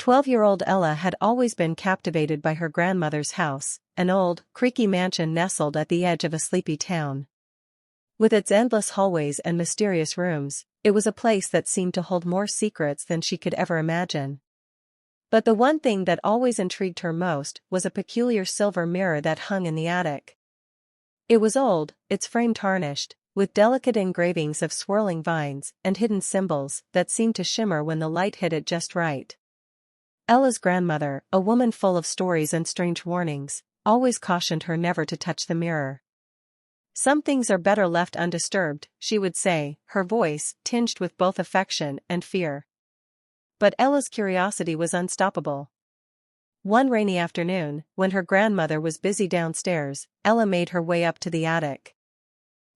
12-year-old Ella had always been captivated by her grandmother's house, an old, creaky mansion nestled at the edge of a sleepy town. With its endless hallways and mysterious rooms, it was a place that seemed to hold more secrets than she could ever imagine. But the one thing that always intrigued her most was a peculiar silver mirror that hung in the attic. It was old, its frame tarnished, with delicate engravings of swirling vines and hidden symbols that seemed to shimmer when the light hit it just right. Ella's grandmother, a woman full of stories and strange warnings, always cautioned her never to touch the mirror. "Some things are better left undisturbed," she would say, her voice tinged with both affection and fear. But Ella's curiosity was unstoppable. One rainy afternoon, when her grandmother was busy downstairs, Ella made her way up to the attic.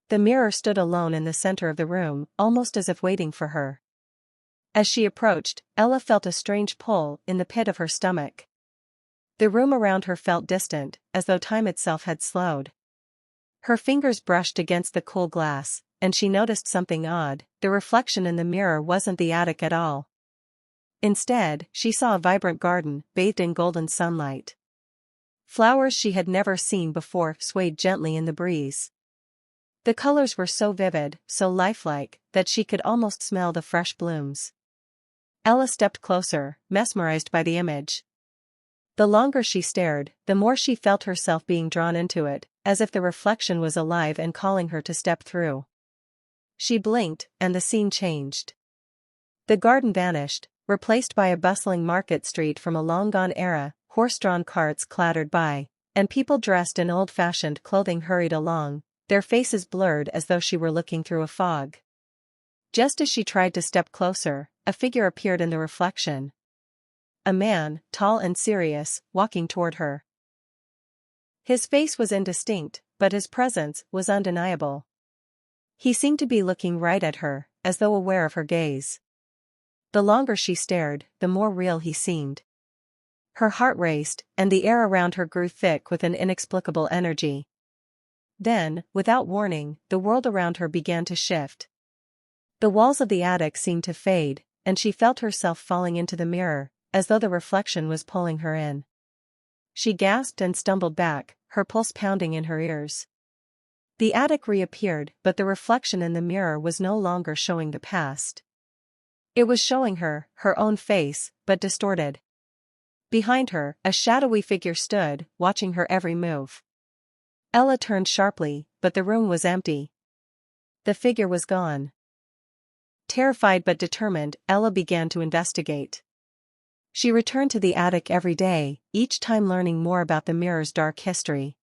The mirror stood alone in the center of the room, almost as if waiting for her. As she approached, Ella felt a strange pull in the pit of her stomach. The room around her felt distant, as though time itself had slowed. Her fingers brushed against the cool glass, and she noticed something odd. The reflection in the mirror wasn't the attic at all. Instead, she saw a vibrant garden, bathed in golden sunlight. Flowers she had never seen before swayed gently in the breeze. The colors were so vivid, so lifelike, that she could almost smell the fresh blooms. Ella stepped closer, mesmerized by the image. The longer she stared, the more she felt herself being drawn into it, as if the reflection was alive and calling her to step through. She blinked, and the scene changed. The garden vanished, replaced by a bustling market street from a long-gone era. Horse-drawn carts clattered by, and people dressed in old-fashioned clothing hurried along, their faces blurred as though she were looking through a fog. Just as she tried to step closer, a figure appeared in the reflection. A man, tall and serious, walking toward her. His face was indistinct, but his presence was undeniable. He seemed to be looking right at her, as though aware of her gaze. The longer she stared, the more real he seemed. Her heart raced, and the air around her grew thick with an inexplicable energy. Then, without warning, the world around her began to shift. The walls of the attic seemed to fade, and she felt herself falling into the mirror, as though the reflection was pulling her in. She gasped and stumbled back, her pulse pounding in her ears. The attic reappeared, but the reflection in the mirror was no longer showing the past. It was showing her own face, but distorted. Behind her, a shadowy figure stood, watching her every move. Ella turned sharply, but the room was empty. The figure was gone. Terrified but determined, Ella began to investigate. She returned to the attic every day, each time learning more about the mirror's dark history.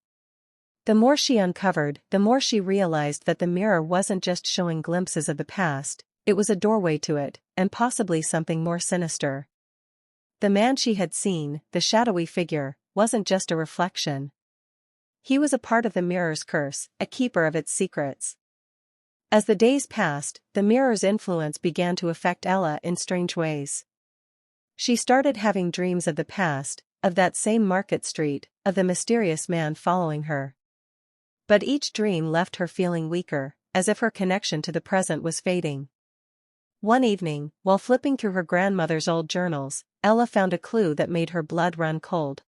The more she uncovered, the more she realized that the mirror wasn't just showing glimpses of the past, it was a doorway to it, and possibly something more sinister. The man she had seen, the shadowy figure, wasn't just a reflection. He was a part of the mirror's curse, a keeper of its secrets. As the days passed, the mirror's influence began to affect Ella in strange ways. She started having dreams of the past, of that same market street, of the mysterious man following her. But each dream left her feeling weaker, as if her connection to the present was fading. One evening, while flipping through her grandmother's old journals, Ella found a clue that made her blood run cold.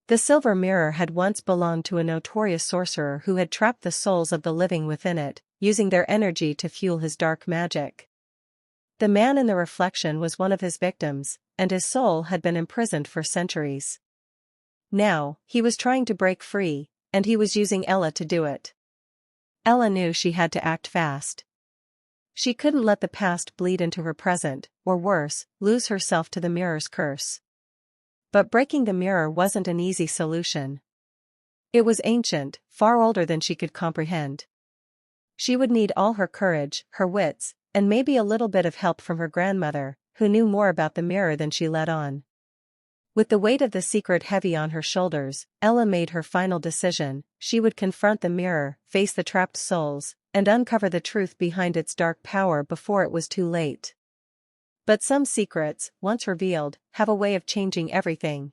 The silver mirror had once belonged to a notorious sorcerer who had trapped the souls of the living within it, using their energy to fuel his dark magic. The man in the reflection was one of his victims, and his soul had been imprisoned for centuries. Now, he was trying to break free, and he was using Ella to do it. Ella knew she had to act fast. She couldn't let the past bleed into her present, or worse, lose herself to the mirror's curse. But breaking the mirror wasn't an easy solution. It was ancient, far older than she could comprehend. She would need all her courage, her wits, and maybe a little bit of help from her grandmother, who knew more about the mirror than she let on. With the weight of the secret heavy on her shoulders, Ella made her final decision. She would confront the mirror, face the trapped souls, and uncover the truth behind its dark power before it was too late. But some secrets, once revealed, have a way of changing everything.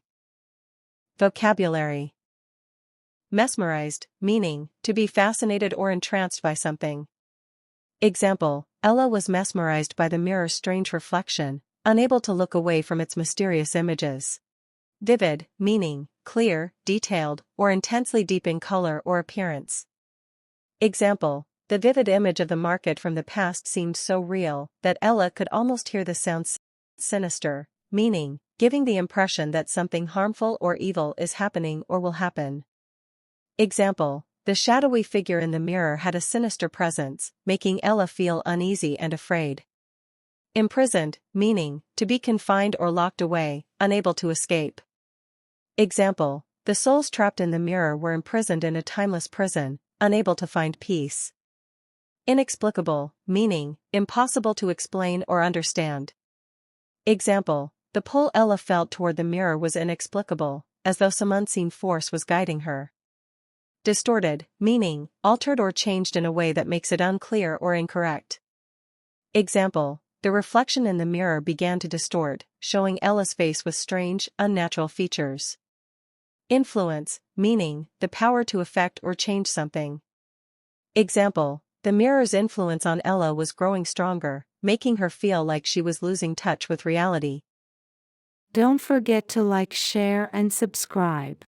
Vocabulary. Mesmerized, meaning, to be fascinated or entranced by something. Example, Ella was mesmerized by the mirror's strange reflection, unable to look away from its mysterious images. Vivid, meaning, clear, detailed, or intensely deep in color or appearance. Example: the vivid image of the market from the past seemed so real that Ella could almost hear the sound. Sinister, meaning, giving the impression that something harmful or evil is happening or will happen. Example: the shadowy figure in the mirror had a sinister presence, making Ella feel uneasy and afraid. Imprisoned, meaning, to be confined or locked away, unable to escape. Example: the souls trapped in the mirror were imprisoned in a timeless prison, unable to find peace. Inexplicable, meaning, impossible to explain or understand. Example: the pull Ella felt toward the mirror was inexplicable, as though some unseen force was guiding her. Distorted, meaning, altered or changed in a way that makes it unclear or incorrect. Example: the reflection in the mirror began to distort, showing Ella's face with strange, unnatural features. Influence, meaning, the power to affect or change something. Example: the mirror's influence on Ella was growing stronger, making her feel like she was losing touch with reality. Don't forget to like, share, and subscribe.